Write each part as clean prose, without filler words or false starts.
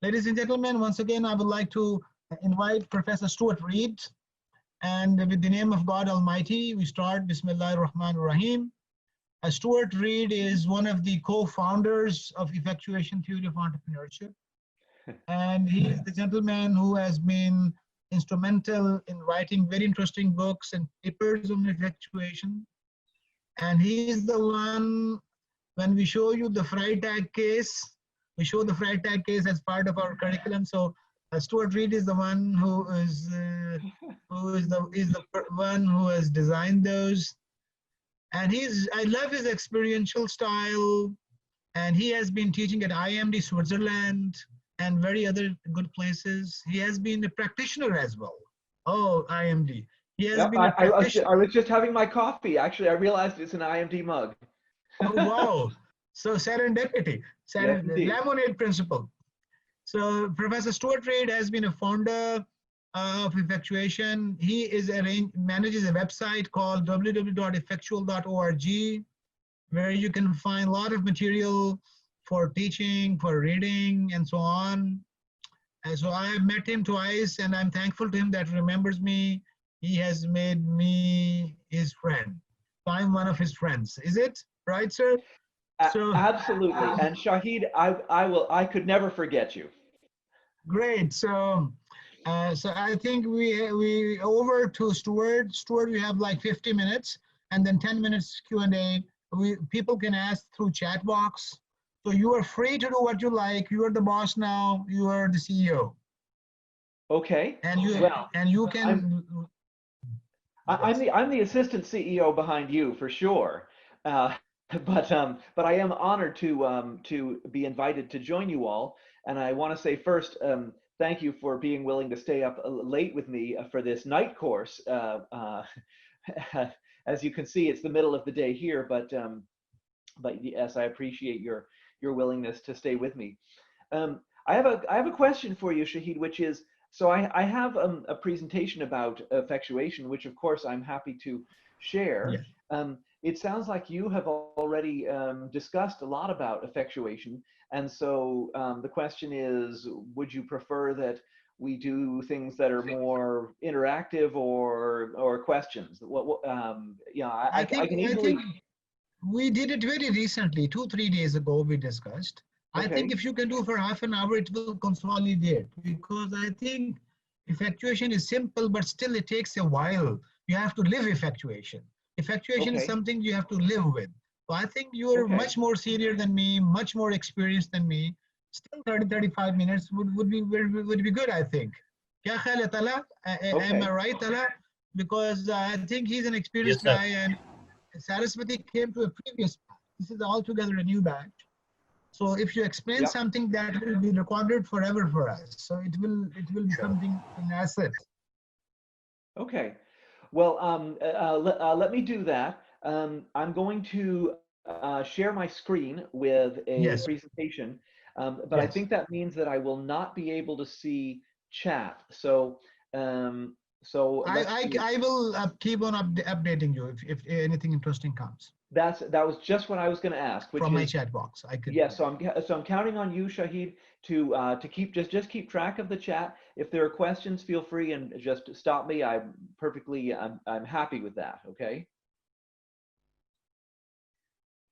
Ladies and gentlemen, once again, I would like to invite Professor Stuart Reed. And with the name of God Almighty, we start Bismillah ar-Rahman ar-Rahim. Stuart Reed is one of the co-founders of Effectuation Theory of Entrepreneurship. And he is the gentleman who has been instrumental in writing very interesting books and papers on effectuation. And he is the one, when we show you the Freitag case, we show the Freitag case as part of our curriculum. So Stuart Reed is the one who is the one who has designed those. And I love his experiential style. And he has been teaching at IMD Switzerland and very other good places. He has been a practitioner as well. Oh, IMD. He has been a practitioner. I was just having my coffee. Actually, I realized it's an IMD mug. Oh, wow. So serendipity, Yes, lemonade principle. So Professor Stuart Reed has been a founder of Effectuation. He manages a website called www.effectual.org, where you can find a lot of material for teaching, for reading, and so on. And so I have met him twice, and I'm thankful to him that he remembers me. He has made me his friend. So I'm one of his friends. Is it right, sir? So, absolutely. And Shahid, I could never forget you. Great. So I think we over to Stuart. Stuart, we have like 50 minutes and then 10 minutes Q&A. People can ask through chat box. So you are free to do what you like. You are the boss now. You are the CEO. Okay. And you can. I'm the assistant CEO behind you for sure. But I am honored to be invited to join you all. And I want to say first, thank you for being willing to stay up late with me for this night course. As you can see, it's the middle of the day here, but yes, I appreciate your willingness to stay with me. I have a question for you, Shahid, which is, so I have a presentation about effectuation, which of course I'm happy to share. Yes. It sounds like you have already discussed a lot about effectuation. And so the question is, would you prefer that we do things that are more interactive or questions? I think we did it very recently, 2-3 days ago we discussed. Okay. I think if you can do for half an hour, it will consolidate, because I think effectuation is simple, but still it takes a while. You have to live effectuation. Effectuation is something you have to live with. So I think you're much more senior than me, much more experienced than me. Still 30-35 minutes would be good, I think. Am I right, Tala? Because I think he's an experienced guy, and Saraswati came to a previous batch. This is altogether a new batch. So if you explain something, that will be recorded forever for us. So it will be something, an asset. Okay. Well, let me do that. I'm going to share my screen with a presentation, but I think that means that I will not be able to see chat. So I will keep on updating you if anything interesting comes. That was just what I was going to ask. Which from my is, chat box, I could. Yes, so I'm counting on you, Shahid, to keep just keep track of the chat. If there are questions, feel free and just stop me. I'm happy with that. Okay.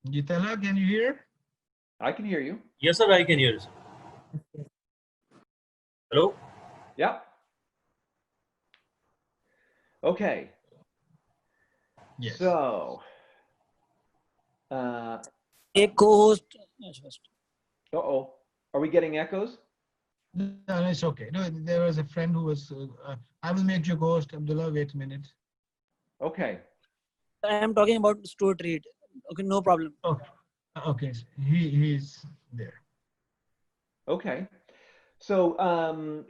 Gitala, can you hear? I can hear you. Yes, sir, I can hear you. Hello? Yeah. Okay. Yes. So. Co-host. Uh-oh. Are we getting echoes? No, it's okay. No, there was a friend who was, I will make you ghost, Abdullah, wait a minute. Okay. I am talking about Stuart Reed. Okay, no problem. Oh, okay, he's there. Okay. So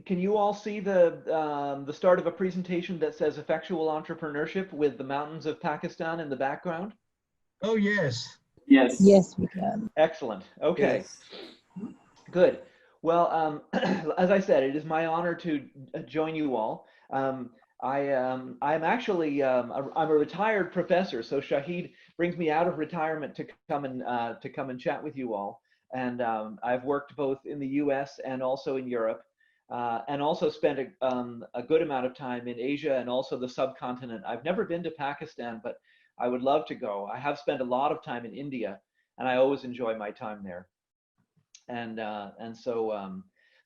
can you all see the start of a presentation that says effectual entrepreneurship with the mountains of Pakistan in the background? Oh, yes. Yes. Yes, we can. Excellent. Okay. Yes. Good. Well, as I said, it is my honor to join you all. I'm actually I'm a retired professor, so Shahid brings me out of retirement to come and chat with you all. And I've worked both in the US and also in Europe, and also spent a good amount of time in Asia and also the subcontinent. I've never been to Pakistan, but I would love to go. I have spent a lot of time in India, and I always enjoy my time there. And so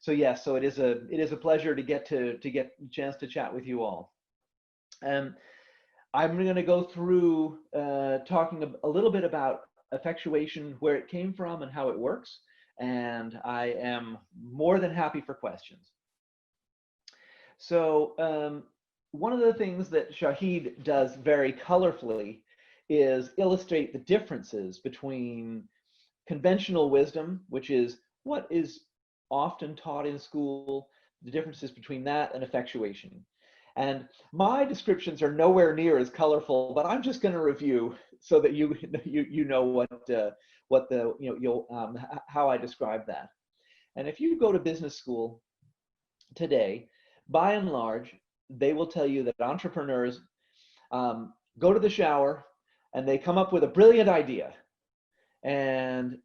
yes, so it is a pleasure to get a chance to chat with you all. I'm going to go through talking a little bit about effectuation, where it came from and how it works, and I am more than happy for questions. So one of the things that Shahid does very colorfully is illustrate the differences between conventional wisdom, which is what is often taught in school, the differences between that and effectuation. And my descriptions are nowhere near as colorful, but I'm just going to review so that you know how I describe that. And if you go to business school today, by and large, they will tell you that entrepreneurs go to the shower and they come up with a brilliant idea, and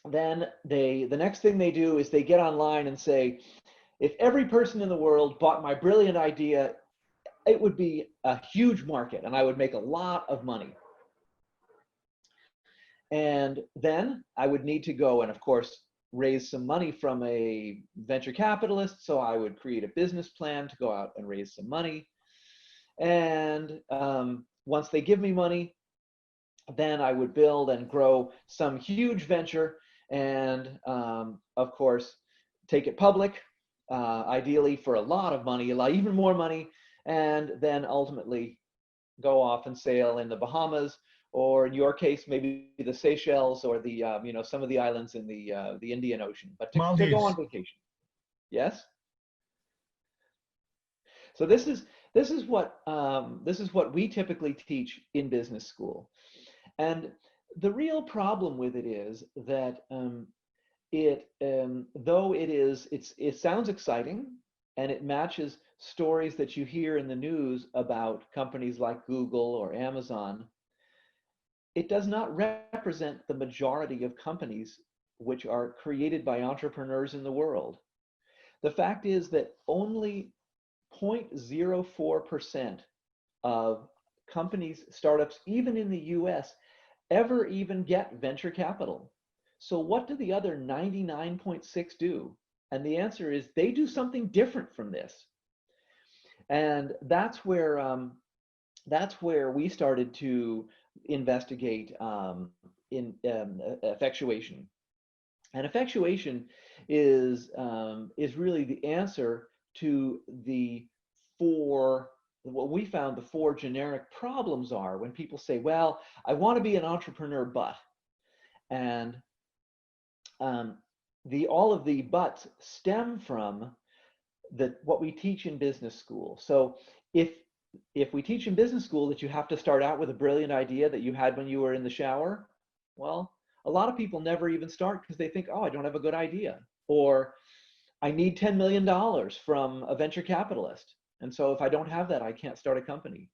then the next thing they do is they get online and say, if every person in the world bought my brilliant idea, it would be a huge market and I would make a lot of money. And then I would need to go and, of course, raise some money from a venture capitalist. So I would create a business plan to go out and raise some money. And once they give me money, then I would build and grow some huge venture and, of course, take it public, ideally for a lot of money, even more money, and then ultimately go off and sail in the Bahamas, or in your case, maybe the Seychelles or the some of the islands in the Indian Ocean, but to go on vacation. Yes. So this is what we typically teach in business school, and the real problem with it is that though it sounds exciting and it matches stories that you hear in the news about companies like Google or Amazon, it does not represent the majority of companies which are created by entrepreneurs in the world. The fact is that only 0.04% of companies, startups, even in the US, ever even get venture capital. So what do the other 99.6 do? And the answer is they do something different from this. And that's where we started to investigate in effectuation. And effectuation is really the answer to what we found the four generic problems are when people say, well, I want to be an entrepreneur, but, and all of the buts stem from what we teach in business school. So if we teach in business school that you have to start out with a brilliant idea that you had when you were in the shower, well, a lot of people never even start because they think, oh, I don't have a good idea, or I need $10 million from a venture capitalist, and so if I don't have that, I can't start a company.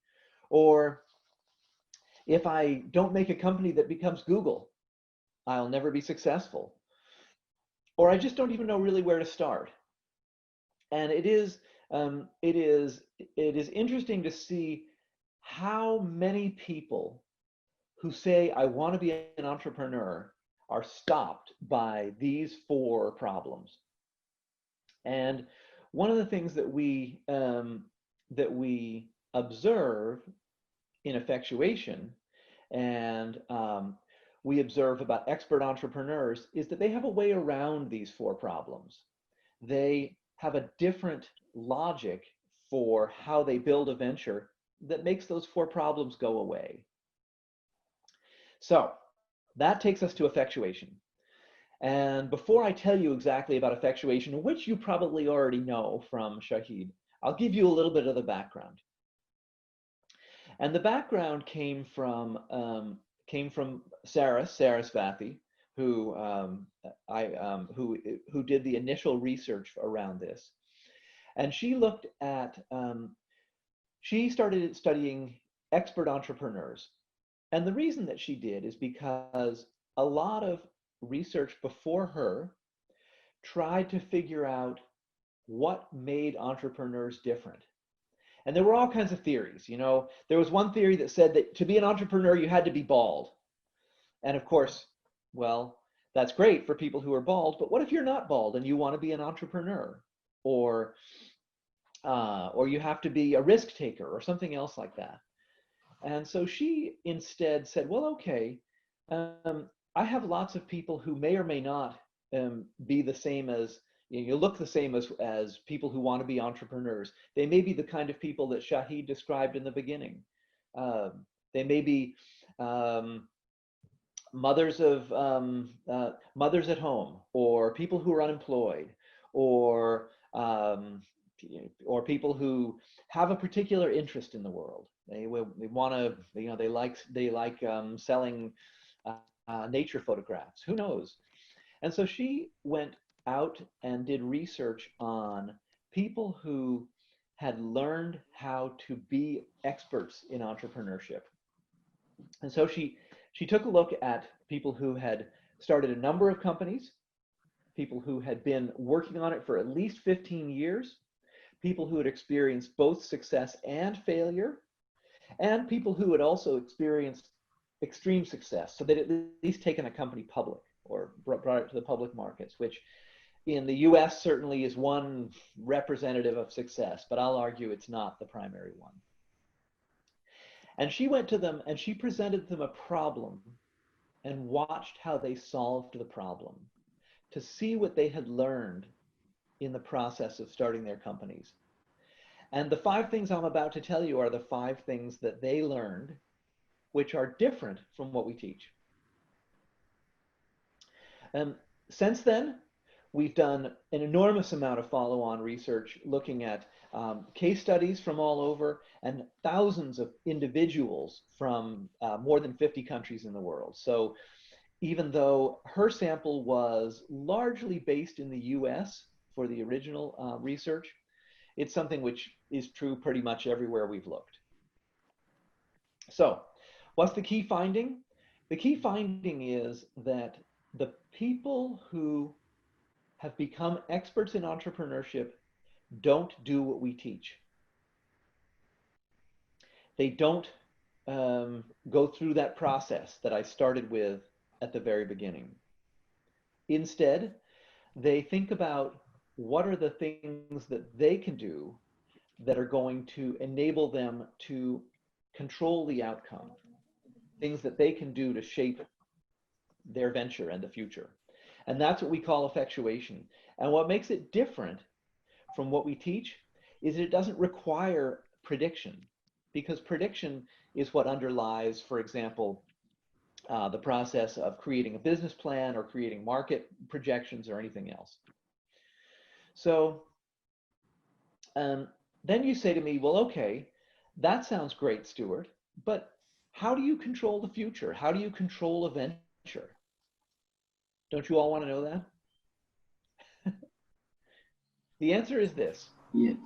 Or if I don't make a company that becomes Google, I'll never be successful. Or I just don't even know really where to start. And it is interesting to see how many people who say, I want to be an entrepreneur, are stopped by these four problems. And one of the things that we observe in effectuation, and we observe about expert entrepreneurs, is that they have a way around these four problems. They have a different logic for how they build a venture that makes those four problems go away. So that takes us to effectuation. And before I tell you exactly about effectuation, which you probably already know from Shahid, I'll give you a little bit of the background. And the background came from Sarasvathy, who did the initial research around this. And she looked at, she started studying expert entrepreneurs. And the reason that she did is because a lot of research before her tried to figure out what made entrepreneurs different. And there were all kinds of theories. You know, there was one theory that said that to be an entrepreneur, you had to be bald. And of course, well, that's great for people who are bald, but what if you're not bald and you want to be an entrepreneur? Or you have to be a risk taker or something else like that. And so she instead said, well, okay, I have lots of people who may or may not be the same as, you look the same as people who want to be entrepreneurs. They may be the kind of people that Shahid described in the beginning. They may be mothers at home, or people who are unemployed, or people who have a particular interest in the world. They want to, they like selling nature photographs. Who knows? And so she went out and did research on people who had learned how to be experts in entrepreneurship. And so she took a look at people who had started a number of companies, people who had been working on it for at least 15 years, people who had experienced both success and failure, and people who had also experienced extreme success. So they'd at least taken a company public or brought it to the public markets, which in the US certainly is one representative of success, but I'll argue it's not the primary one. And she went to them and she presented them a problem and watched how they solved the problem to see what they had learned in the process of starting their companies. And the 5 things I'm about to tell you are the 5 things that they learned, which are different from what we teach. Since then, we've done an enormous amount of follow-on research looking at case studies from all over and thousands of individuals from more than 50 countries in the world. So even though her sample was largely based in the US for the original research, it's something which is true pretty much everywhere we've looked. So what's the key finding? The key finding is that the people who have become experts in entrepreneurship don't do what we teach. They don't go through that process that I started with at the very beginning. Instead, they think about what are the things that they can do that are going to enable them to control the outcome, things that they can do to shape their venture and the future. And that's what we call effectuation. And what makes it different from what we teach is it doesn't require prediction, because prediction is what underlies, for example, the process of creating a business plan or creating market projections or anything else. So then you say to me, well, okay, that sounds great, Stuart, but how do you control the future? How do you control a venture? Don't you all want to know that? The answer is this. Yes.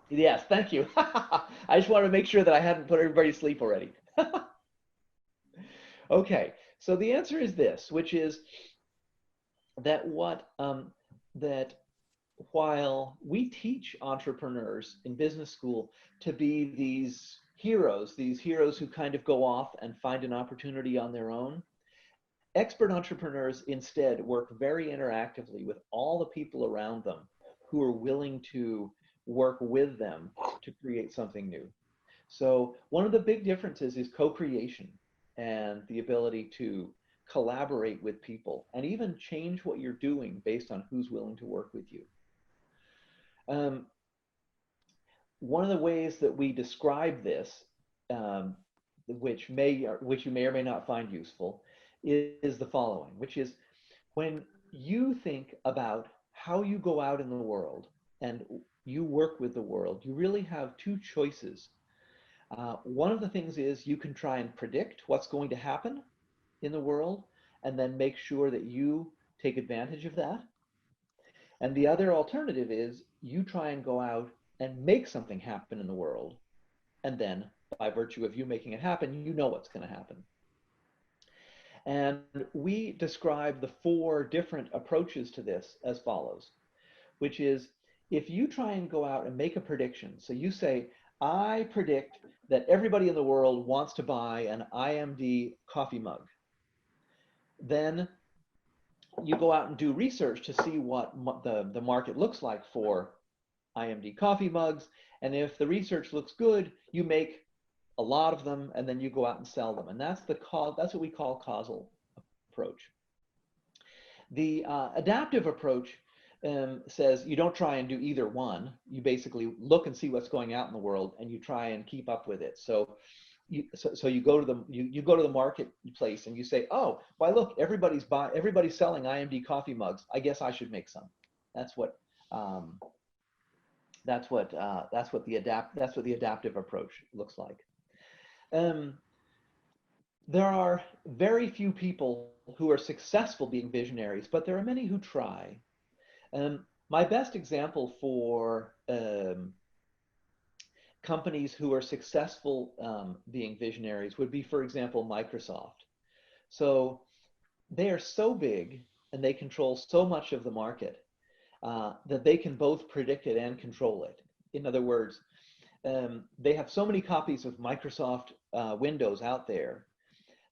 Yes, thank you. I just wanted to make sure that I hadn't put everybody to sleep already. Okay, so the answer is this, which is that while we teach entrepreneurs in business school to be these heroes who kind of go off and find an opportunity on their own, expert entrepreneurs instead work very interactively with all the people around them who are willing to work with them to create something new. So one of the big differences is co-creation and the ability to collaborate with people and even change what you're doing based on who's willing to work with you. One of the ways that we describe this, which you may or may not find useful, is the following, which is when you think about how you go out in the world and you work with the world, you really have 2 choices. One of the things is you can try and predict what's going to happen in the world and then make sure that you take advantage of that. And the other alternative is you try and go out and make something happen in the world. And then by virtue of you making it happen, you know what's going to happen. And we describe the 4 different approaches to this as follows, which is if you try and go out and make a prediction, so you say, I predict that everybody in the world wants to buy an IMD coffee mug. Then you go out and do research to see what the market looks like for IMD coffee mugs. And if the research looks good, you make a lot of them and then you go out and sell them. And that's what we call causal approach. The adaptive approach says you don't try and do either one. You basically look and see what's going out in the world and you try and keep up with it. So you go to the marketplace and you say, oh, why look, everybody's selling IMD coffee mugs. I guess I should make some. That's what the adaptive approach looks like. There are very few people who are successful being visionaries, but there are many who try. My best example for companies who are successful being visionaries would be, for example, Microsoft. So they are so big and they control so much of the market that they can both predict it and control it. In other words, they have so many copies of Microsoft Windows out there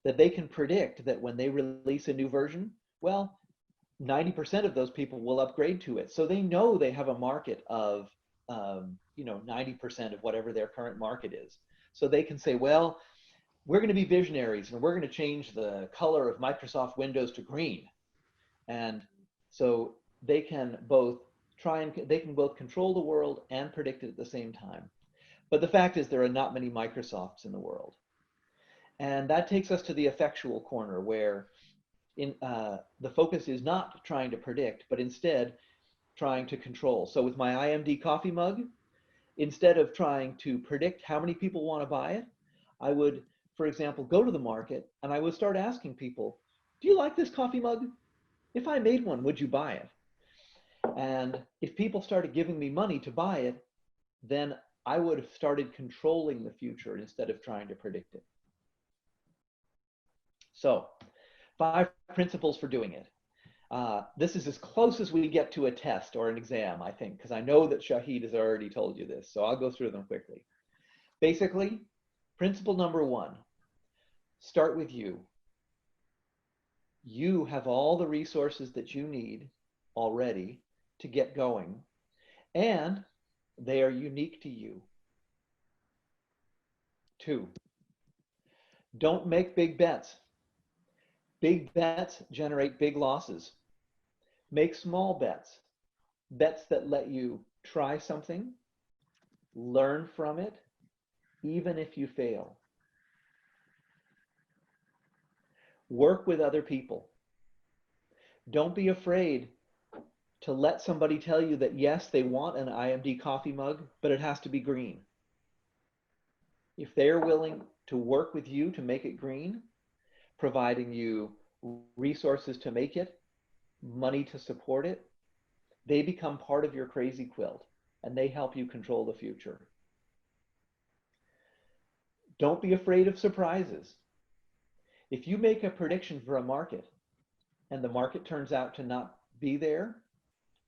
that they can predict that when they release a new version, well, 90% of those people will upgrade to it. So they know they have a market of 90% of whatever their current market is. So they can say, well, we're going to be visionaries and we're going to change the color of Microsoft Windows to green. And so they can both control the world and predict it at the same time. But the fact is there are not many Microsofts in the world. And that takes us to the effectual corner, where the focus is not trying to predict, but instead trying to control. So with my IMD coffee mug, instead of trying to predict how many people want to buy it, I would, for example, go to the market and I would start asking people, do you like this coffee mug? If I made one, would you buy it? And if people started giving me money to buy it, then I would have started controlling the future instead of trying to predict it. So 5 principles for doing it. This is as close as we get to a test or an exam, I think, because I know that Shahid has already told you this, so I'll go through them quickly. Basically, principle number 1, start with you. You have all the resources that you need already to get going, and they are unique to you. 2, don't make big bets. Big bets generate big losses. Make small bets, bets that let you try something, learn from it, even if you fail. Work with other people. Don't be afraid to let somebody tell you that yes, they want an IMD coffee mug, but it has to be green. If they're willing to work with you to make it green, providing you resources to make it, money to support it, they become part of your crazy quilt and they help you control the future. Don't be afraid of surprises. If you make a prediction for a market and the market turns out to not be there,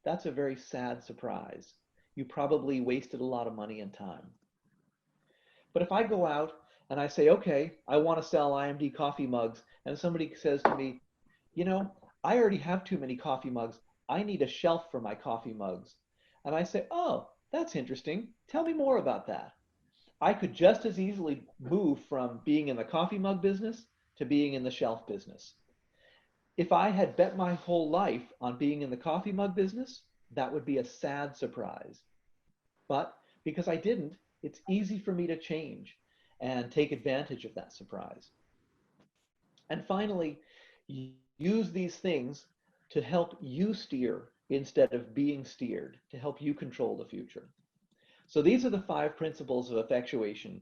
that's a very sad surprise. You probably wasted a lot of money and time. But if I go out and I say, okay, I want to sell IMD coffee mugs, and somebody says to me, you know, I already have too many coffee mugs. I need a shelf for my coffee mugs. And I say, oh, that's interesting. Tell me more about that. I could just as easily move from being in the coffee mug business to being in the shelf business. If I had bet my whole life on being in the coffee mug business, that would be a sad surprise. But because I didn't, it's easy for me to change and take advantage of that surprise. And finally, use these things to help you steer instead of being steered, to help you control the future. So these are the 5 principles of effectuation.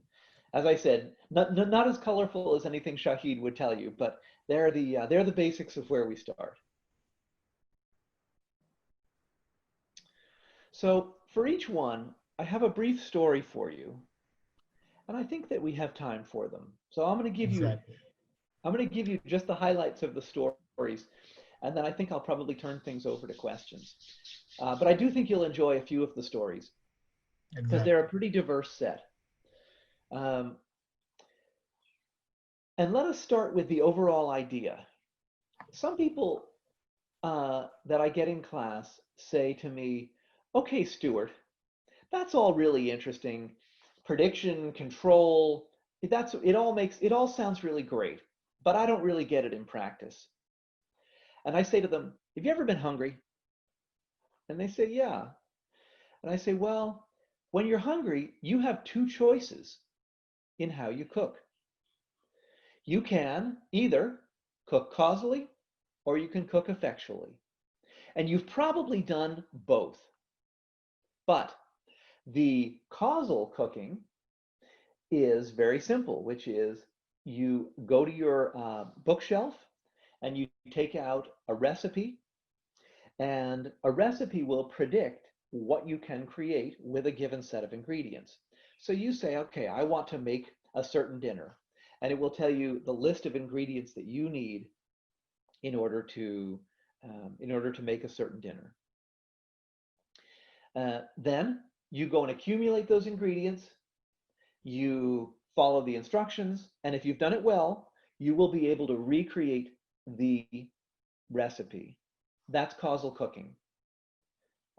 As I said, not as colorful as anything Shahid would tell you, but they're the basics of where we start. So for each one, I have a brief story for you, and I think that we have time for them. So I'm going to give you I'm going to give you just the highlights of the stories, and then I think I'll probably turn things over to questions. But I do think you'll enjoy a few of the stories because Exactly. they're a pretty diverse set. Um, and let us start with the overall idea. Some people that I get in class say to me, okay, Stuart, that's all really interesting. Prediction, control, it all sounds really great, but I don't really get it in practice. And I say to them, have you ever been hungry? And they say, yeah. And I say, well, when you're hungry, you have two choices in how you cook. You can either cook causally or you can cook effectually. And you've probably done both. But the causal cooking is very simple, which is you go to your bookshelf and you take out a recipe, and a recipe will predict what you can create with a given set of ingredients. So you say, okay, I want to make a certain dinner, and it will tell you the list of ingredients that you need in order to make a certain dinner. Then you go and accumulate those ingredients, you follow the instructions, and if you've done it well, you will be able to recreate the recipe. That's causal cooking.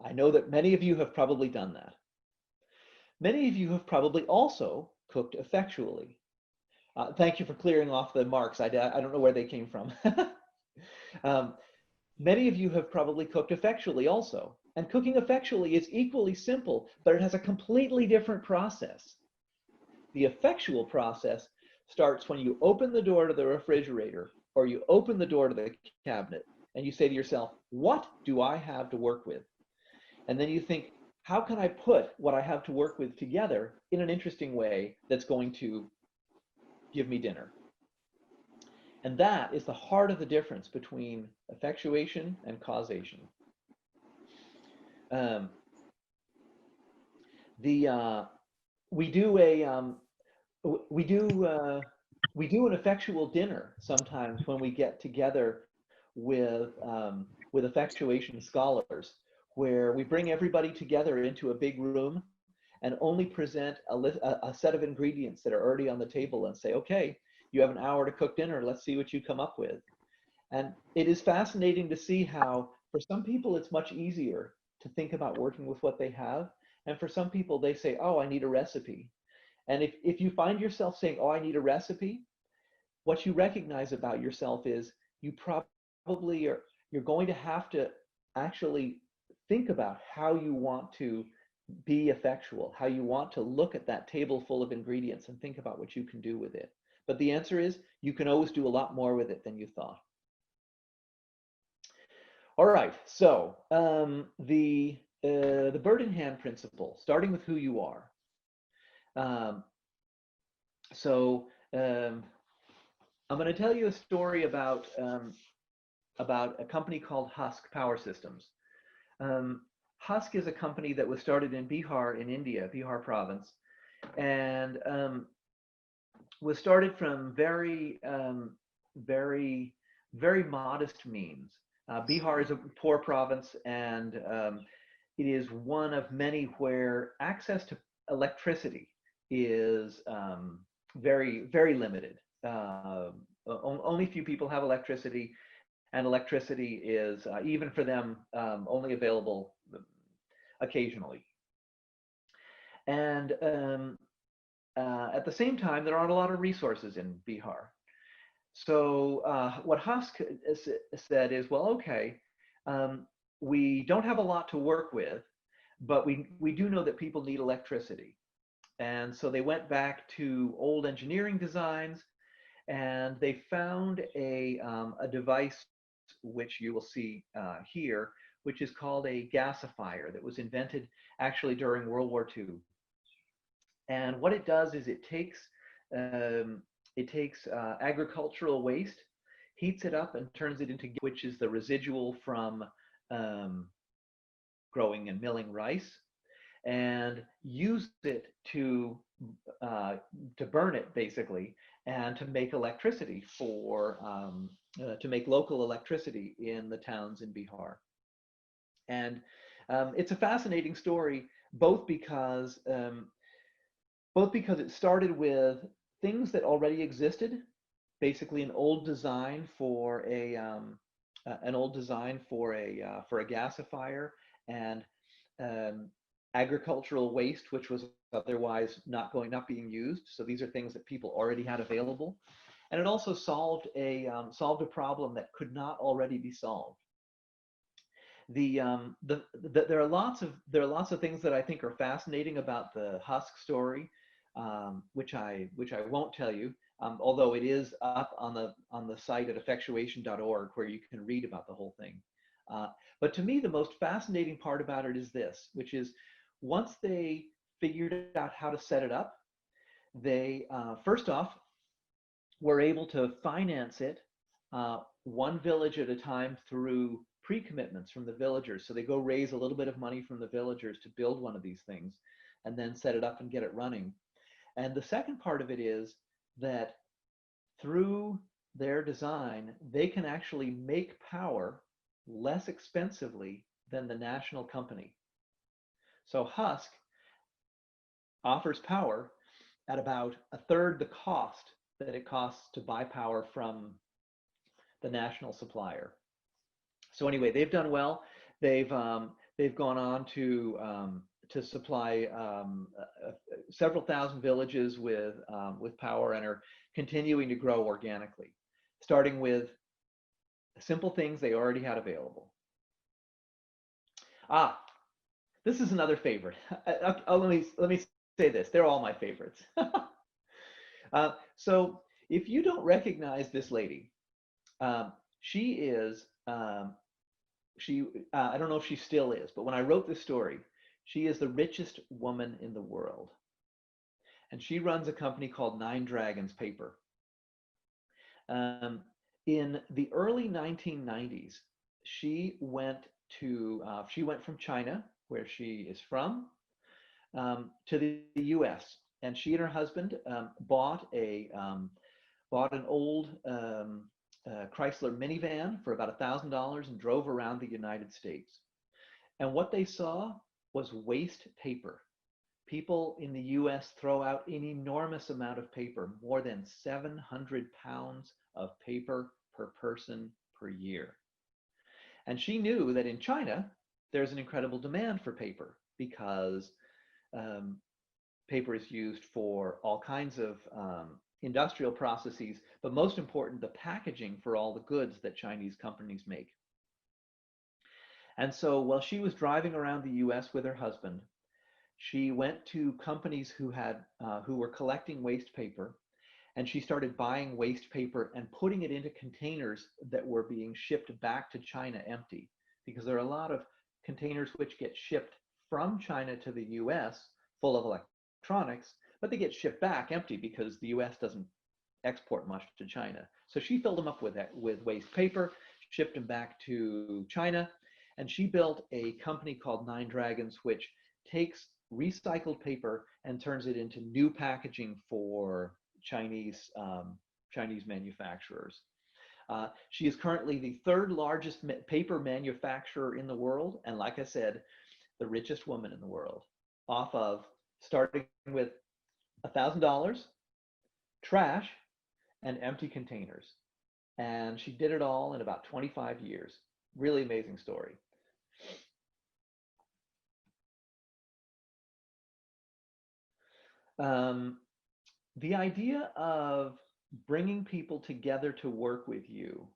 I know that many of you have probably done that. Many of you have probably also cooked effectually. Thank you for clearing off the marks. I don't know where they came from. Many of you have probably cooked effectually also. And cooking effectually is equally simple, but it has a completely different process. The effectual process starts when you open the door to the refrigerator or you open the door to the cabinet and you say to yourself, what do I have to work with? And then you think, how can I put what I have to work with together in an interesting way that's going to give me dinner? And that is the heart of the difference between effectuation and causation. We do an effectual dinner sometimes when we get together with effectuation scholars, where we bring everybody together into a big room and only present a set of ingredients that are already on the table and say, okay, you have an hour to cook dinner. Let's see what you come up with. And it is fascinating to see how, for some people, it's much easier to think about working with what they have. And for some people, they say, oh, I need a recipe. And if you find yourself saying, oh, I need a recipe, what you recognize about yourself is you probably you're going to have to actually think about how you want to be effectual, how you want to look at that table full of ingredients and think about what you can do with it. But the answer is you can always do a lot more with it than you thought. All right, so the bird in hand principle, starting with who you are. I'm going to tell you a story about a company called Husk Power Systems. Husk is a company that was started in Bihar in India, Bihar province, and was started from very modest means. Bihar is a poor province, and it is one of many where access to electricity is very limited. Only few people have electricity, and electricity is, even for them, only available occasionally. And at the same time, there aren't a lot of resources in Bihar. So what Husk said is, well, okay, we don't have a lot to work with, but we do know that people need electricity. And so they went back to old engineering designs, and they found a device which you will see here, which is called a gasifier that was invented actually during World War II. And what it does is it takes agricultural waste, heats it up, and turns it into, which is the residual from growing and milling rice, and use it to burn it basically, and to make electricity for to make local electricity in the towns in Bihar. And it's a fascinating story, both because it started with things that already existed, basically an old design for a gasifier, and agricultural waste, which was otherwise not being used. So these are things that people already had available, and it also solved a problem that could not already be solved. There are lots of things that I think are fascinating about the Husk story, which I won't tell you, although it is up on the site at effectuation.org, where you can read about the whole thing. But to me, the most fascinating part about it is this, which is once they figured out how to set it up, they first off were able to finance it one village at a time through pre-commitments from the villagers. So they go raise a little bit of money from the villagers to build one of these things and then set it up and get it running. And the second part of it is that through their design, they can actually make power less expensively than the national company. So Husk offers power at about a third the cost that it costs to buy power from the national supplier. So anyway, they've done well. They've gone on to supply several thousand villages with power, and are continuing to grow organically, starting with simple things they already had available. This is another favorite. Let me say this. They're all my favorites. So if you don't recognize this lady, she is, I don't know if she still is, but when I wrote this story, she is the richest woman in the world. And she runs a company called Nine Dragons Paper. In the early 1990s, she went from China, where she is from, to the US. And she and her husband bought an old Chrysler minivan for about $1,000 and drove around the United States. And what they saw was waste paper. People in the US throw out an enormous amount of paper, more than 700 pounds of paper per person per year. And she knew that in China, there's an incredible demand for paper, because paper is used for all kinds of industrial processes, but most important, the packaging for all the goods that Chinese companies make. And so while she was driving around the US with her husband, she went to companies who were collecting waste paper, and she started buying waste paper and putting it into containers that were being shipped back to China empty, because there are a lot of containers which get shipped from China to the US full of electronics, but they get shipped back empty because the US doesn't export much to China. So she filled them up with waste paper, shipped them back to China, and she built a company called Nine Dragons, which takes recycled paper and turns it into new packaging for Chinese manufacturers. She is currently the third largest paper manufacturer in the world, and like I said, the richest woman in the world, off of starting with $1,000, trash, and empty containers. And she did it all in about 25 years. Really amazing story. The idea of bringing people together to work with you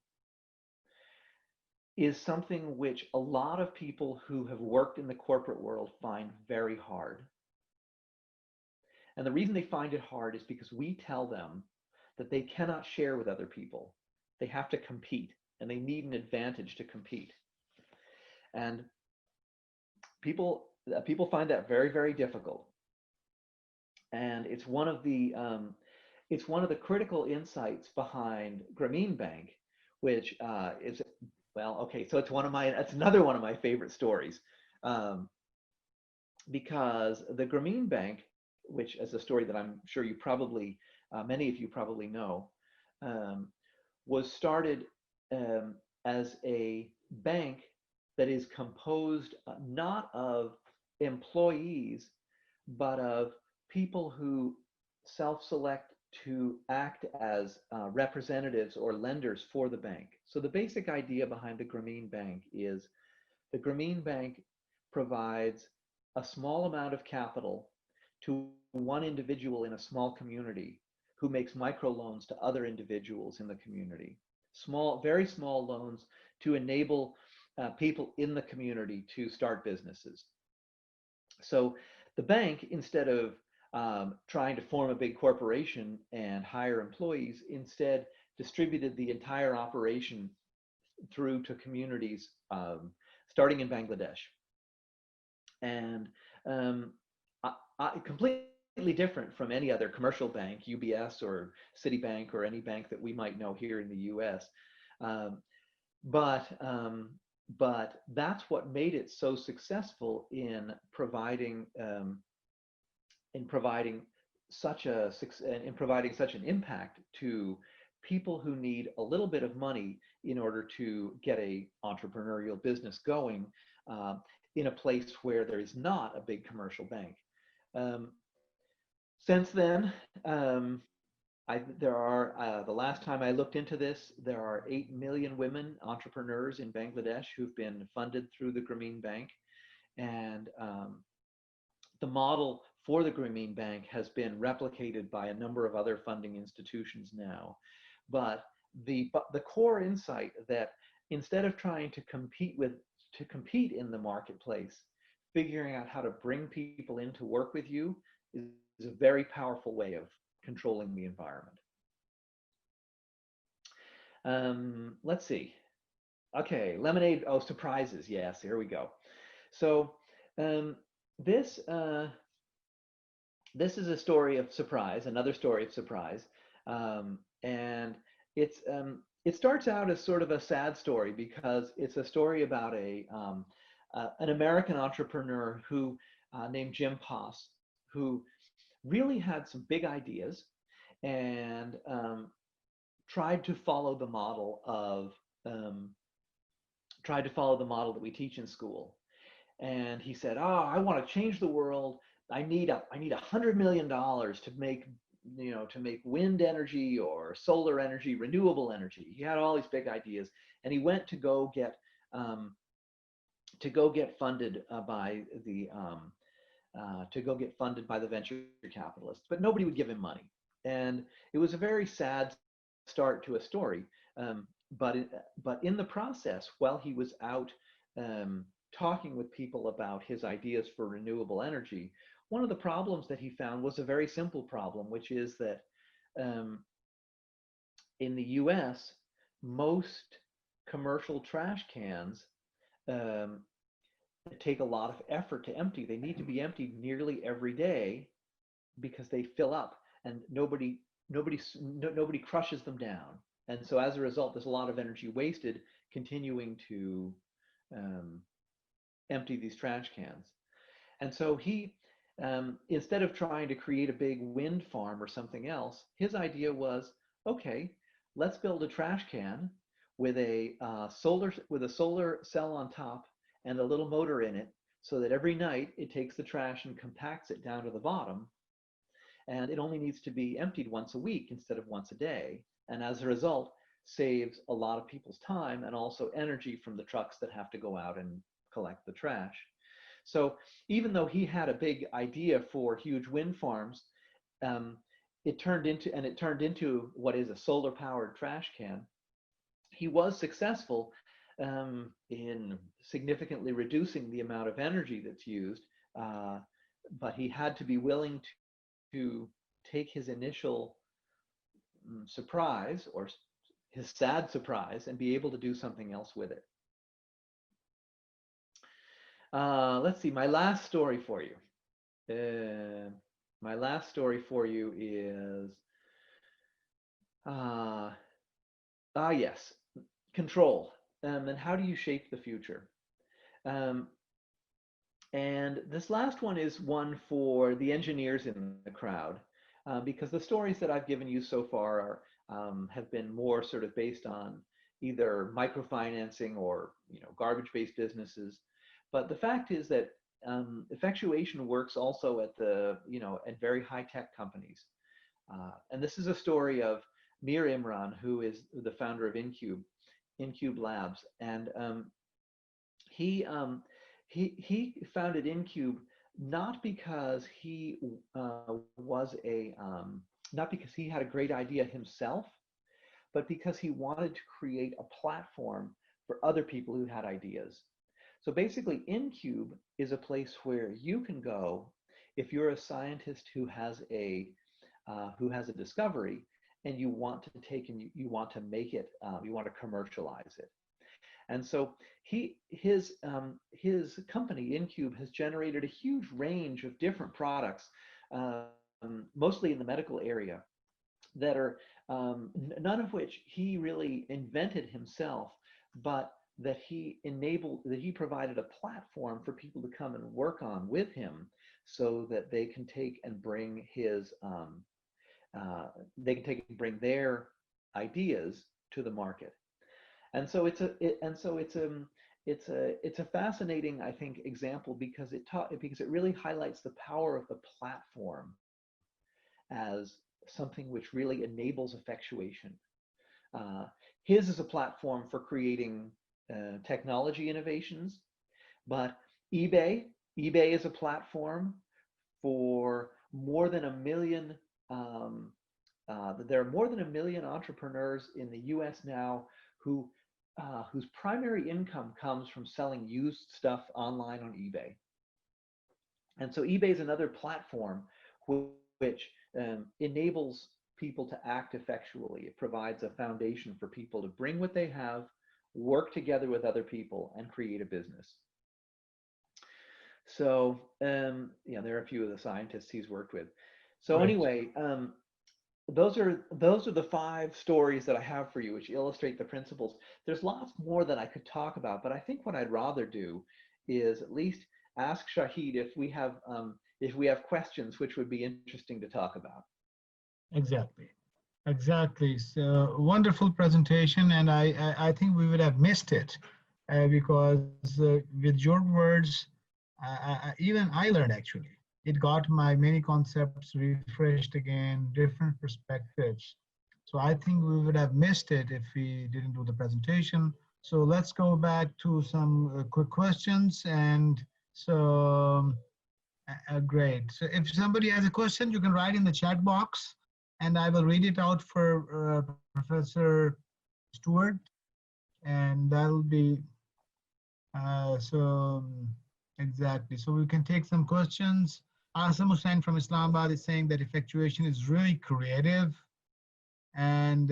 is something which a lot of people who have worked in the corporate world find very hard. And the reason they find it hard is because we tell them that they cannot share with other people. They have to compete, and they need an advantage to compete. And people find that very, very difficult. And it's one of the critical insights behind Grameen Bank, which is, well, okay, so it's another one of my favorite stories, because the Grameen Bank, which is a story that I'm sure you probably many of you probably know, was started as a bank that is composed not of employees, but of people who self-select to act as representatives or lenders for the bank. So the basic idea behind the Grameen Bank is the Grameen Bank provides a small amount of capital to one individual in a small community who makes microloans to other individuals in the community. Small, very small loans to enable people in the community to start businesses. So the bank, instead of trying to form a big corporation and hire employees, instead distributed the entire operation through to communities, starting in Bangladesh. And completely different from any other commercial bank, UBS or Citibank or any bank that we might know here in the US. But that's what made it so successful in providing such an impact to people who need a little bit of money in order to get a entrepreneurial business going in a place where there is not a big commercial bank. Since then, there are, the last time I looked into this, there are 8 million women entrepreneurs in Bangladesh who've been funded through the Grameen Bank. And the model for the Grameen Bank has been replicated by a number of other funding institutions now. But the core insight that instead of trying to compete in the marketplace, figuring out how to bring people in to work with you is a very powerful way of controlling the environment. Let's see. Okay, lemonade. Oh, surprises. Yes, here we go. So this is a story of surprise, another story of surprise, and it starts out as sort of a sad story because it's a story about an American entrepreneur who named Jim Poss, who really had some big ideas and tried to follow the model that we teach in school. And he said, "Oh, I want to change the world. I need $100 million to make wind energy or solar energy, renewable energy." He had all these big ideas, and he went to go get funded by the venture capitalists, but nobody would give him money, and it was a very sad start to a story. But in the process, while he was out talking with people about his ideas for renewable energy, one of the problems that he found was a very simple problem, which is that in the US, most commercial trash cans take a lot of effort to empty. They need to be emptied nearly every day because they fill up, and nobody crushes them down. And so as a result, there's a lot of energy wasted continuing to empty these trash cans. And so he, instead of trying to create a big wind farm or something else, his idea was, okay, let's build a trash can with a solar cell on top and a little motor in it, so that every night it takes the trash and compacts it down to the bottom, and it only needs to be emptied once a week instead of once a day. And as a result, saves a lot of people's time and also energy from the trucks that have to go out and collect the trash. So even though he had a big idea for huge wind farms, it turned into what is a solar powered trash can. He was successful in significantly reducing the amount of energy that's used, but he had to be willing to take his initial surprise, or his sad surprise, and be able to do something else with it. Let's see, my last story for you. My last story for you is, yes, control. And how do you shape the future? And this last one is one for the engineers in the crowd. because the stories that I've given you so far are, have been more sort of based on either microfinancing or garbage-based businesses. But the fact is that effectuation works also at the at very high-tech companies. And this is a story of Mir Imran, who is the founder of Incube Labs, and he founded Incube not because he was a not because he had a great idea himself, but because he wanted to create a platform for other people who had ideas. So basically, Incube is a place where you can go if you're a scientist who has a discovery and you want to take and you want to make it, you want to commercialize it. And so his company Incube has generated a huge range of different products, mostly in the medical area, that are none of which he really invented himself, but that he provided a platform for people to come and work on with him, so that they can take and bring bring their ideas to the market. And so it's a fascinating, I think, example, because it really highlights the power of the platform as something which really enables effectuation. His is a platform for creating technology innovations, but eBay is a platform for more than 1 million. There are more than 1 million entrepreneurs in the U.S. now whose primary income comes from selling used stuff online on eBay. And so eBay is another platform which enables people to act effectually. It provides a foundation for people to bring what they have, work together with other people, and create a business. So there are a few of the scientists he's worked with. So Right. anyway, those are the 5 stories that I have for you, which illustrate the principles. There's lots more that I could talk about, but I think what I'd rather do is at least ask Shahid if we have questions which would be interesting to talk about. Exactly. So wonderful presentation, and I think we would have missed it because with your words, even I learned actually. It got my many concepts refreshed again, different perspectives. So I think we would have missed it if we didn't do the presentation. So let's go back to some quick questions. And so, great. So if somebody has a question, you can write in the chat box, and I will read it out for Professor Stuart, and that'll be exactly. So we can take some questions. Asam Hussain from Islamabad is saying that effectuation is really creative, and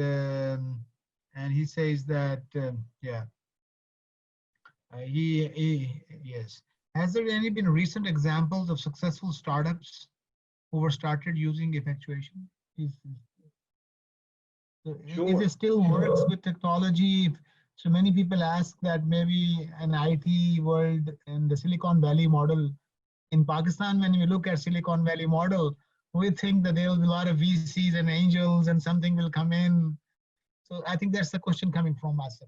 he says that yes. Has there any been recent examples of successful startups who were started using effectuation? Sure. If it still works with technology, so many people ask that maybe an IT world and the Silicon Valley model in Pakistan, when we look at Silicon Valley model, we think that there will be a lot of VCs and angels and something will come in. So I think that's the question coming from us.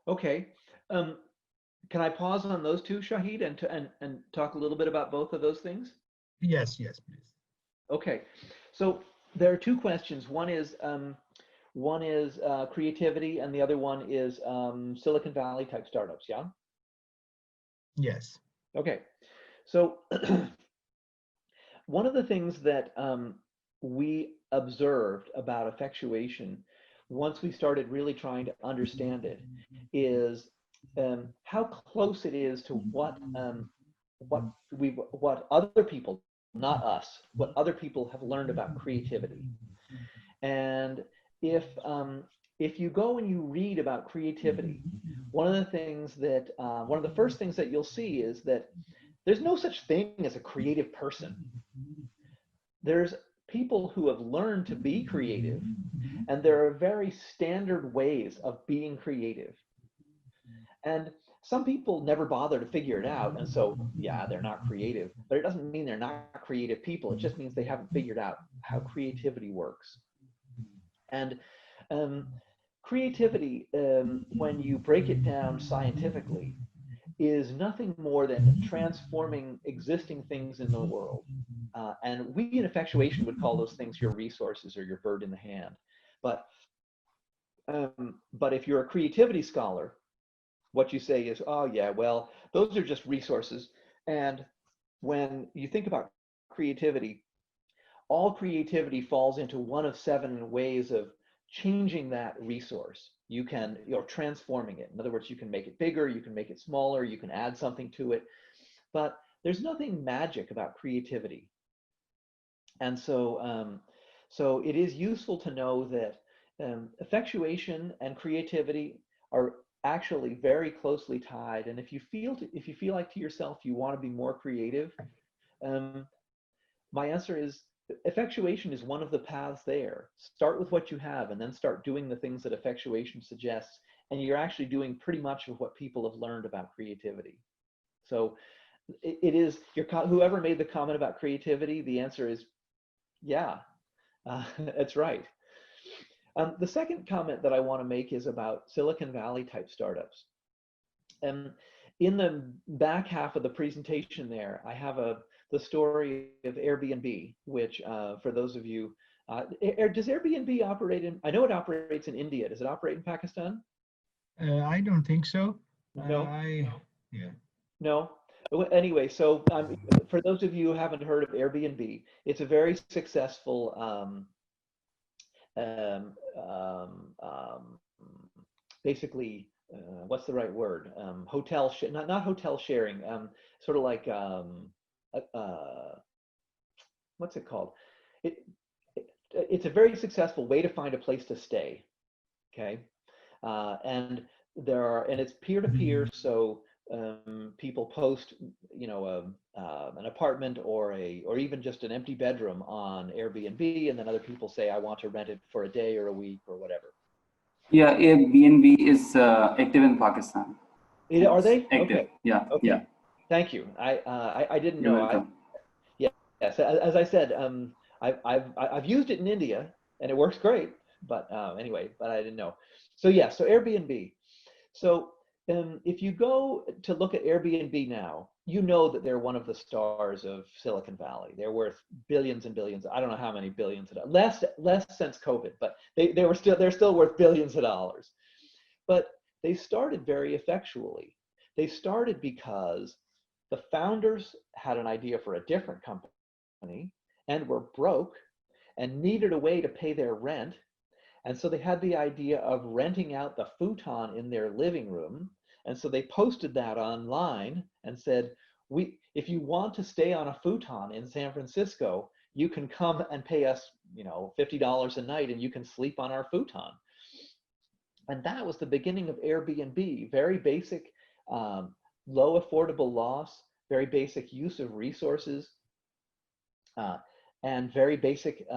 Okay. Can I pause on those two, Shahid, and talk a little bit about both of those things? Yes, please. Okay. So there are 2 questions. One is creativity, and the other one is Silicon Valley type startups. Yeah. Yes. Okay. So one of the things that we observed about effectuation once we started really trying to understand it is how close it is to what other people, not us, what other people have learned about creativity. And if you go and you read about creativity, one of the first things that you'll see is that there's no such thing as a creative person. There's people who have learned to be creative, and there are very standard ways of being creative. And some people never bother to figure it out. And so, yeah, they're not creative, but it doesn't mean they're not creative people. It just means they haven't figured out how creativity works. And creativity, when you break it down scientifically, is nothing more than transforming existing things in the world. And we in effectuation would call those things your resources or your bird in the hand. But if you're a creativity scholar, what you say is, oh yeah, well, those are just resources. And when you think about creativity, all creativity falls into one of 7 ways of changing that resource. You're transforming it. In other words, you can make it bigger, you can make it smaller, you can add something to it. But there's nothing magic about creativity. And so, so it is useful to know that effectuation and creativity are actually very closely tied. And if you feel like to yourself you want to be more creative, my answer is effectuation is one of the paths there. Start with what you have and then start doing the things that effectuation suggests, and you're actually doing pretty much of what people have learned about creativity. So it is whoever made the comment about creativity, the answer is yeah, that's right. The second comment that I want to make is about Silicon Valley type startups. In the back half of the presentation there, I have the story of Airbnb, which for those of you, does Airbnb operate in, I know it operates in India. Does it operate in Pakistan? I don't think so. No. Yeah. No. Anyway, so for those of you who haven't heard of Airbnb, it's a very successful basically, what's the right word? Hotel, not hotel sharing, sort of like, what's it called? It's a very successful way to find a place to stay, okay? And it's peer-to-peer, so people post, an apartment or even just an empty bedroom on Airbnb, and then other people say, I want to rent it for a day or a week or whatever. Yeah, Airbnb is active in Pakistan. Are they? Active. Okay. Yeah. Okay. Yeah. Thank you. I didn't You're know. welcome. Yes. As I said, I've used it in India and it works great. But anyway, but I didn't know. So yeah. So Airbnb. So if you go to look at Airbnb now, you know that they're one of the stars of Silicon Valley. They're worth billions and billions. I don't know how many billions of dollars. Less since COVID, but they're still worth billions of dollars. But they started very effectually. They started because the founders had an idea for a different company and were broke and needed a way to pay their rent. And so they had the idea of renting out the futon in their living room. And so they posted that online and said, if you want to stay on a futon in San Francisco, you can come and pay us, $50 a night and you can sleep on our futon. And that was the beginning of Airbnb. Very basic, low affordable loss, very basic use of resources, and very basic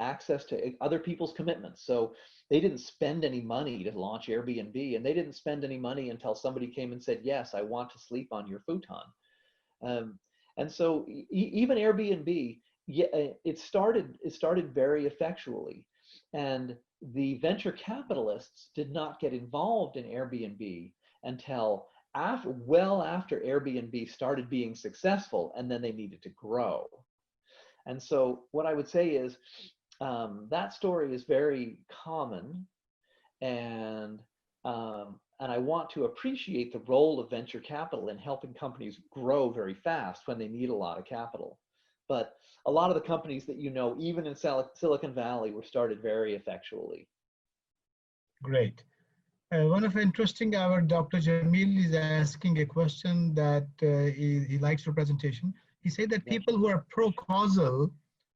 access to other people's commitments. So they didn't spend any money to launch Airbnb, and they didn't spend any money until somebody came and said, yes, I want to sleep on your futon. And so even Airbnb, it started very effectually. And the venture capitalists did not get involved in Airbnb until well after Airbnb started being successful, and then they needed to grow. And so what I would say is that story is very common, and I want to appreciate the role of venture capital in helping companies grow very fast when they need a lot of capital. But a lot of the companies that even in Silicon Valley, were started very effectually. Great. One of interesting, our Dr. Jamil is asking a question that he likes your presentation. He said that people who are pro-causal,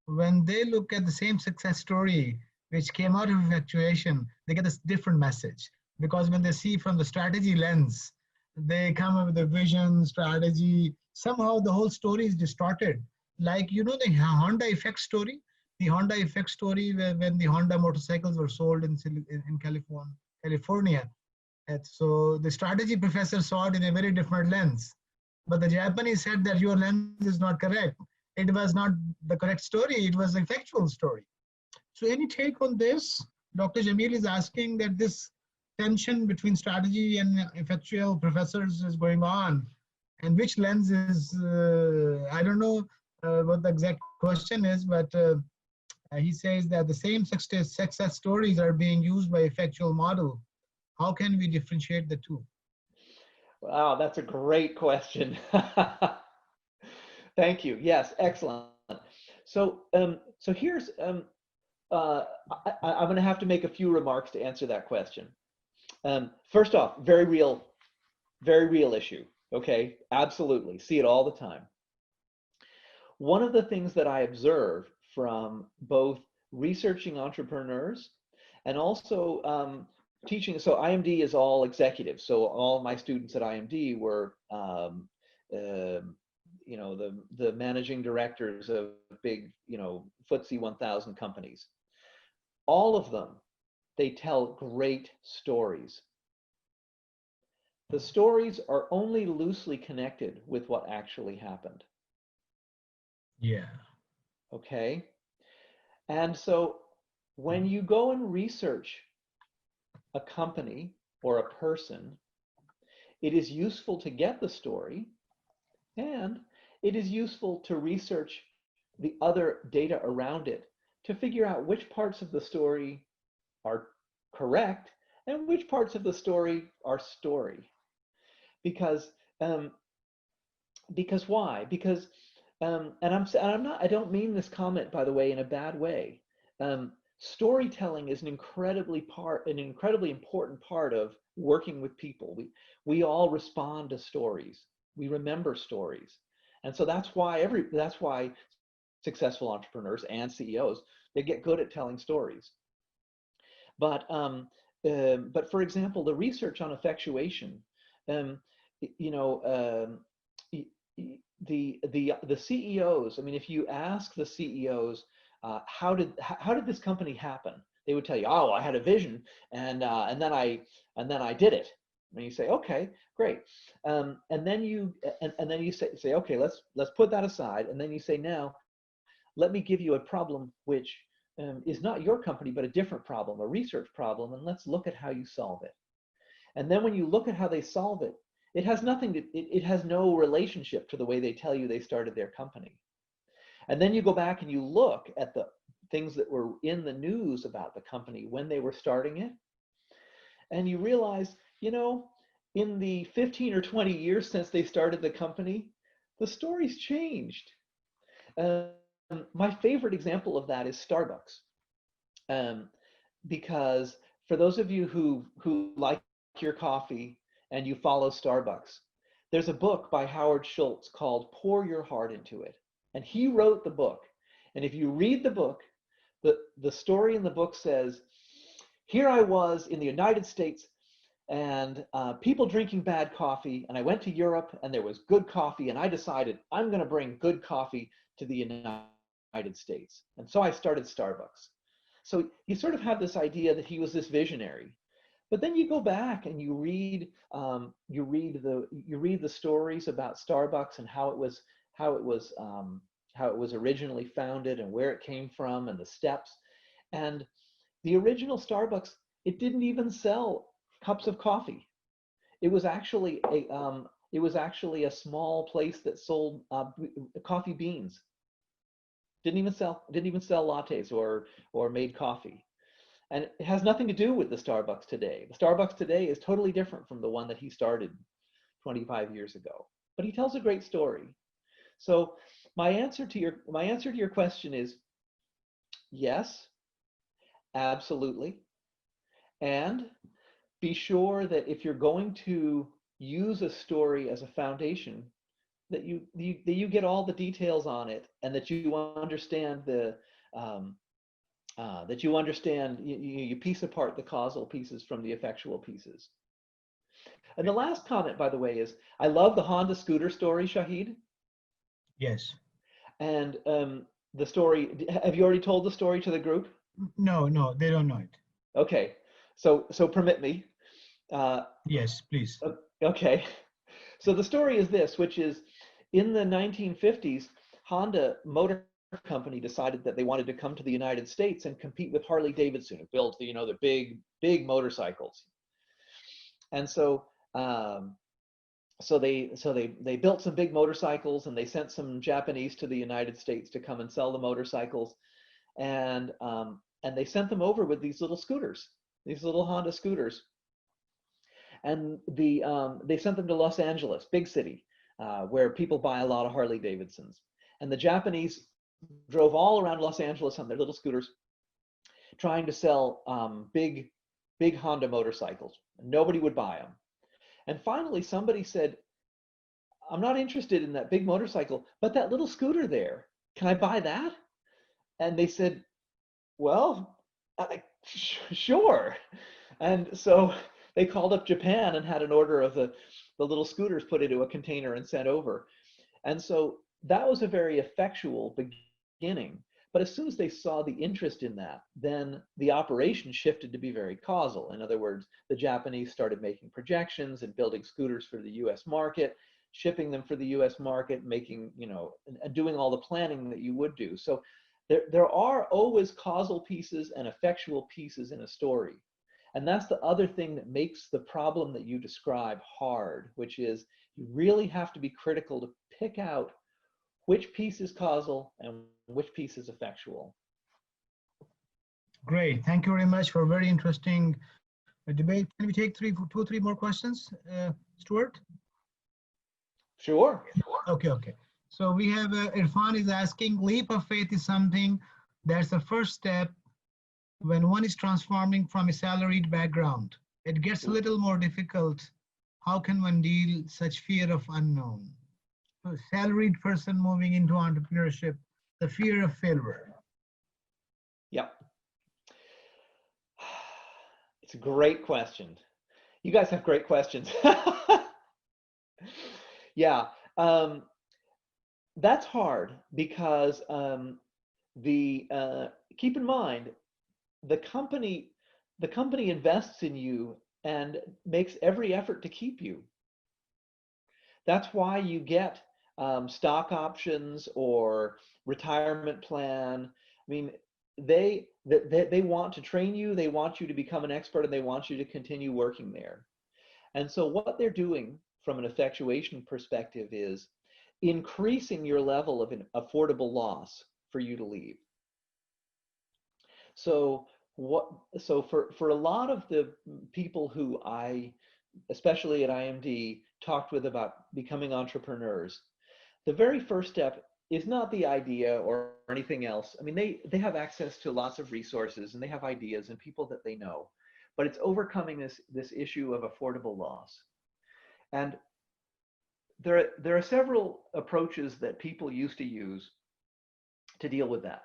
when they look at the same success story which came out of effectuation, they get a different message. Because when they see from the strategy lens, they come up with a vision, strategy. Somehow the whole story is distorted. Like, the Honda effect story? The Honda effect story when the Honda motorcycles were sold in California. And so the strategy professor saw it in a very different lens. But the Japanese said that your lens is not correct. It was not the correct story, it was the factual story. So any take on this? Dr. Jamil is asking that this tension between strategy and effectual professors is going on. And which lens is, I don't know what the exact question is, but he says that the same success stories are being used by effectual model. How can we differentiate the two? Wow, that's a great question. Thank you. Yes, excellent. So, so here's, I'm going to have to make a few remarks to answer that question. First off, very real issue. Okay, absolutely, see it all the time. One of the things that I observe from both researching entrepreneurs and also teaching, so IMD is all executives. So all my students at IMD were, you know, the managing directors of big, you know, FTSE 1000 companies. All of them, they tell great stories. The stories are only loosely connected with what actually happened. Yeah. Okay. And so when you go and research a company or a person, it is useful to get the story, and it is useful to research the other data around it to figure out which parts of the story are correct and which parts of the story are story. Because why? Because I don't mean this comment, by the way, in a bad way. Storytelling is an incredibly important part of working with people. We all respond to stories. We remember stories. And so that's why successful entrepreneurs and CEOs, they get good at telling stories. But for example, the research on effectuation, you know, the CEOs, I mean, if you ask the CEOs, how did this company happen? They would tell you, oh, I had a vision, and then I did it. And you say, okay, great. And then you say, okay, let's put that aside. And then you say, now, let me give you a problem which is not your company, but a different problem, a research problem, and let's look at how you solve it. And then when you look at how they solve it, it has it has no relationship to the way they tell you they started their company. And then you go back and you look at the things that were in the news about the company when they were starting it. And you realize, you know, in the 15 or 20 years since they started the company, the story's changed. My favorite example of that is Starbucks. Because for those of you who like your coffee and you follow Starbucks, there's a book by Howard Schultz called Pour Your Heart Into It. And he wrote the book. And if you read the book, the story in the book says, here I was in the United States and people drinking bad coffee, and I went to Europe and there was good coffee, and I decided I'm going to bring good coffee to the United States. And so I started Starbucks. So you sort of have this idea that he was this visionary. But then you go back and you read the stories about Starbucks and how it was originally founded and where it came from and the steps. And the original Starbucks, it didn't even sell cups of coffee. It was actually a small place that sold coffee beans. Didn't even sell lattes or made coffee. And it has nothing to do with the Starbucks today. The Starbucks today is totally different from the one that he started 25 years ago. But he tells a great story. So my answer to your question is yes, absolutely. And be sure that if you're going to use a story as a foundation, that you get all the details on it, and that you understand you piece apart the causal pieces from the effectual pieces. And the last comment, by the way, is I love the Honda scooter story, Shahid. Yes. And the story, have you already told the story to the group? No, they don't know it. Okay, so permit me. Uh, Yes, please. okay. So the story is this, which is in the 1950s, Honda Motor Company decided that they wanted to come to the United States and compete with Harley Davidson, who built the big motorcycles. And so they built some big motorcycles, and they sent some Japanese to the United States to come and sell the motorcycles, and they sent them over with these little scooters, these little Honda scooters, and they sent them to Los Angeles, big city, where people buy a lot of Harley Davidsons, and the Japanese drove all around Los Angeles on their little scooters, trying to sell big Honda motorcycles. Nobody would buy them. And finally, somebody said, I'm not interested in that big motorcycle, but that little scooter there, can I buy that? And they said, well, sure. And so they called up Japan and had an order of the little scooters put into a container and sent over. And so that was a very effectual beginning. But as soon as they saw the interest in that, then the operation shifted to be very causal. In other words, the Japanese started making projections and building scooters for the US market, shipping them for the US market, making, and doing all the planning that you would do. So there are always causal pieces and effectual pieces in a story. And that's the other thing that makes the problem that you describe hard, which is you really have to be critical to pick out which piece is causal and which piece is effectual. Great. Thank you very much for a very interesting debate. Can we take two or three more questions, Stuart? Sure. Okay. So we have Irfan is asking, leap of faith is something that's the first step when one is transforming from a salaried background. It gets a little more difficult. How can one deal such fear of unknown? So salaried person moving into entrepreneurship, the fear of failure. Yep. It's a great question. You guys have great questions. Yeah. That's hard because keep in mind, the company invests in you and makes every effort to keep you. That's why you get stock options or retirement plan. I mean, they want to train you, they want you to become an expert, and they want you to continue working there. And so what they're doing from an effectuation perspective is increasing your level of an affordable loss for you to leave. So for a lot of the people who I, especially at IMD, talked with about becoming entrepreneurs, the very first step is not the idea or anything else. I mean, they have access to lots of resources and they have ideas and people that they know, but it's overcoming this issue of affordable loss. And there are several approaches that people used to use to deal with that.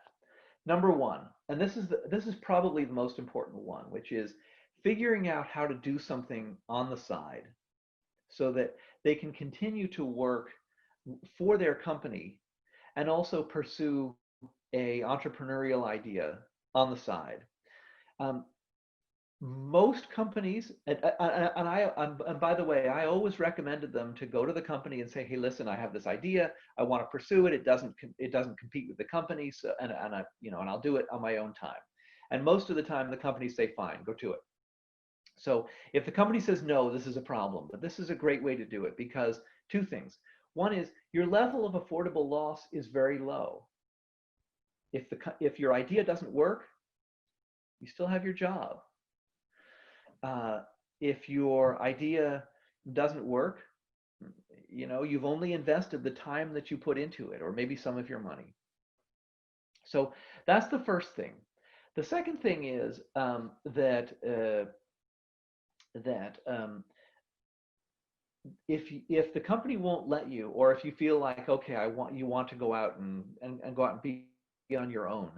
Number one, and this is probably the most important one, which is figuring out how to do something on the side so that they can continue to work for their company and also pursue a entrepreneurial idea on the side. Most companies, and by the way, I always recommended them to go to the company and say, hey, listen, I have this idea, I want to pursue it. It doesn't compete with the company, so and I'll do it on my own time. And most of the time, the companies say, fine, go to it. So if the company says no, this is a problem, but this is a great way to do it because two things. One is your level of affordable loss is very low. If your idea doesn't work, you still have your job. If your idea doesn't work, you've only invested the time that you put into it, or maybe some of your money. So that's the first thing. The second thing is that if the company won't let you, or if you feel like, okay, you want to go out and go out and be on your own,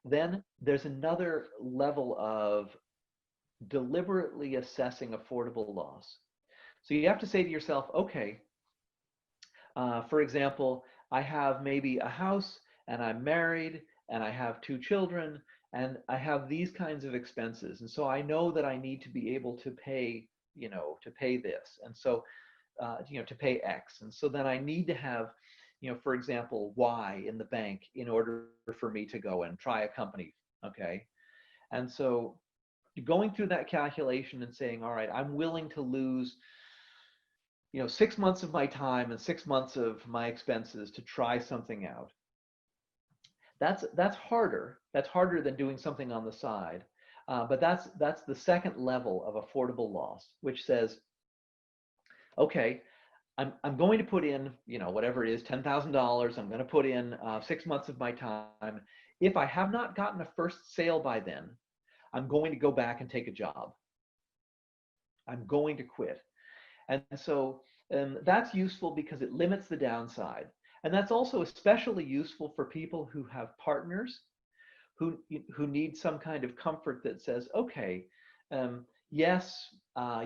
then there's another level of deliberately assessing affordable loss. So you have to say to yourself, okay, for example, I have maybe a house and I'm married and I have 2 children and I have these kinds of expenses. And so I know that I need to be able to pay, to pay this. And so, to pay X. And so then I need to have, for example, Y in the bank in order for me to go and try a company. Okay. And so going through that calculation and saying, all right, I'm willing to lose, 6 months of my time and 6 months of my expenses to try something out. That's harder. That's harder than doing something on the side. But that's the second level of affordable loss, which says, okay, I'm going to put in, whatever it is, $10,000. I'm going to put in 6 months of my time. If I have not gotten a first sale by then, I'm going to go back and take a job. I'm going to quit. And so that's useful because it limits the downside. And that's also especially useful for people who have partners who need some kind of comfort that says, okay, yes,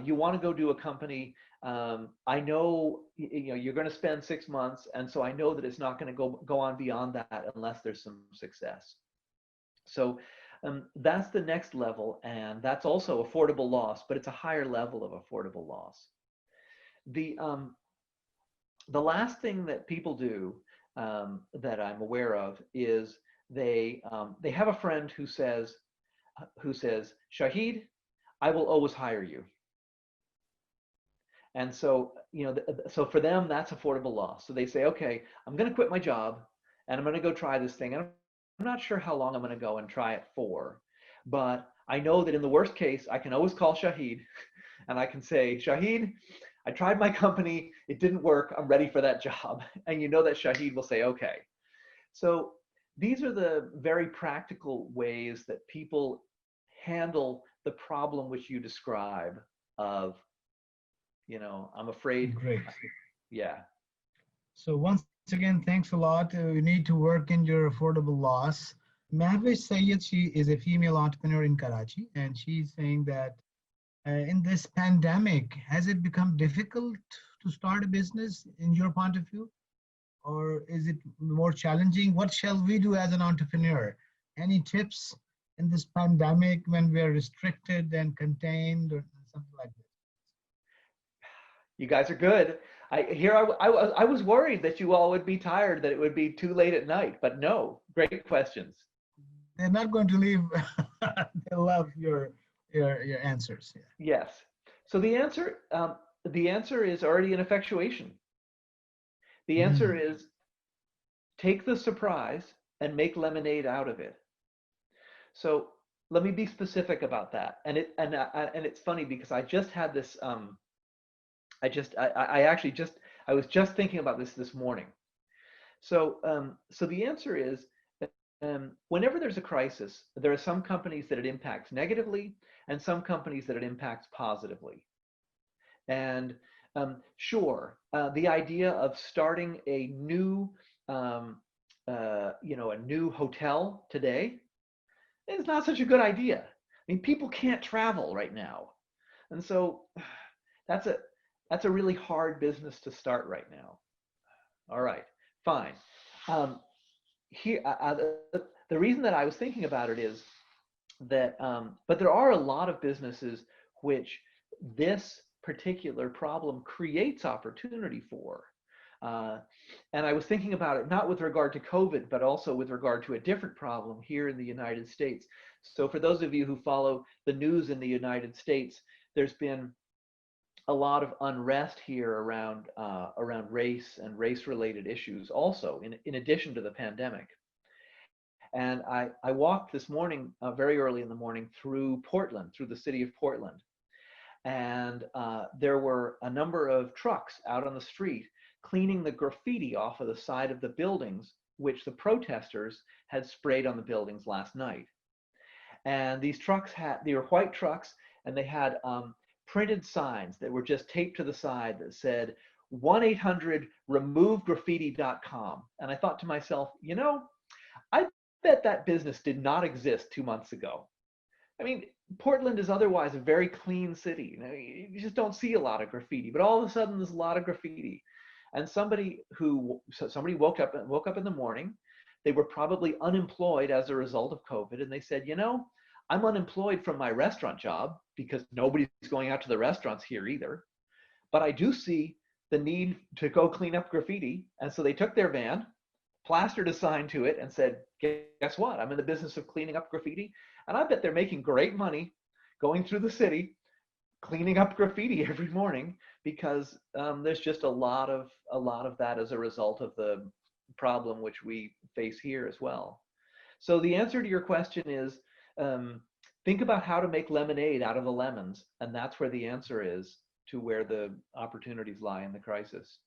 you want to go do a company. I know you're going to spend 6 months, and so I know that it's not going to go on beyond that unless there's some success. So that's the next level, and that's also affordable loss, but it's a higher level of affordable loss. The last thing that people do that I'm aware of is they have a friend who says, Shahid, I will always hire you. And so, so for them, that's affordable loss. So they say, okay, I'm going to quit my job and I'm going to go try this thing. And I'm not sure how long I'm going to go and try it for, but I know that in the worst case, I can always call Shahid and I can say, Shahid, I tried my company, it didn't work, I'm ready for that job. And that Shahid will say, okay. So these are the very practical ways that people handle the problem which you describe of, I'm afraid. Great. Yeah. So once again, thanks a lot. You need to work in your affordable loss. Mahwish Sayed, she is a female entrepreneur in Karachi, and she's saying that in this pandemic, has it become difficult to start a business in your point of view? Or is it more challenging? What shall we do as an entrepreneur? Any tips in this pandemic when we're restricted and contained or something like that? You guys are good. I was worried that you all would be tired, that it would be too late at night, but no, great questions. They're not going to leave. They love your answers. Yeah. Yes. So the answer is already in effectuation. The answer is take the surprise and make lemonade out of it. So let me be specific about that. And it's funny because I just had this. I was just thinking about this morning. So the answer is, whenever there's a crisis, there are some companies that it impacts negatively and some companies that it impacts positively. And sure, the idea of starting a new, a new hotel today is not such a good idea. I mean, people can't travel right now, and so that's a really hard business to start right now. All right, fine. Here, the reason that I was thinking about it is that, but there are a lot of businesses which this particular problem creates opportunity for. And I was thinking about it not with regard to COVID, but also with regard to a different problem here in the United States. So for those of you who follow the news in the United States, there's been a lot of unrest here around race and race-related issues also, in addition to the pandemic. And I walked this morning, very early in the morning, through Portland, through the city of Portland. And there were a number of trucks out on the street cleaning the graffiti off of the side of the buildings, which the protesters had sprayed on the buildings last night. And these trucks they were white trucks, and they had printed signs that were just taped to the side that said 1-800-removegraffiti.com. And I thought to myself, I bet that business did not exist 2 months ago. I mean, Portland is otherwise a very clean city. You just don't see a lot of graffiti, but all of a sudden there's a lot of graffiti. And somebody woke up in the morning. They were probably unemployed as a result of COVID, and they said, I'm unemployed from my restaurant job. because nobody's going out to the restaurants here either. But I do see the need to go clean up graffiti. And so they took their van, plastered a sign to it, and said, guess what? I'm in the business of cleaning up graffiti. And I bet they're making great money going through the city, cleaning up graffiti every morning, because there's just a lot of that as a result of the problem which we face here as well. So the answer to your question is, think about how to make lemonade out of the lemons, and that's where the answer is to where the opportunities lie in the crisis.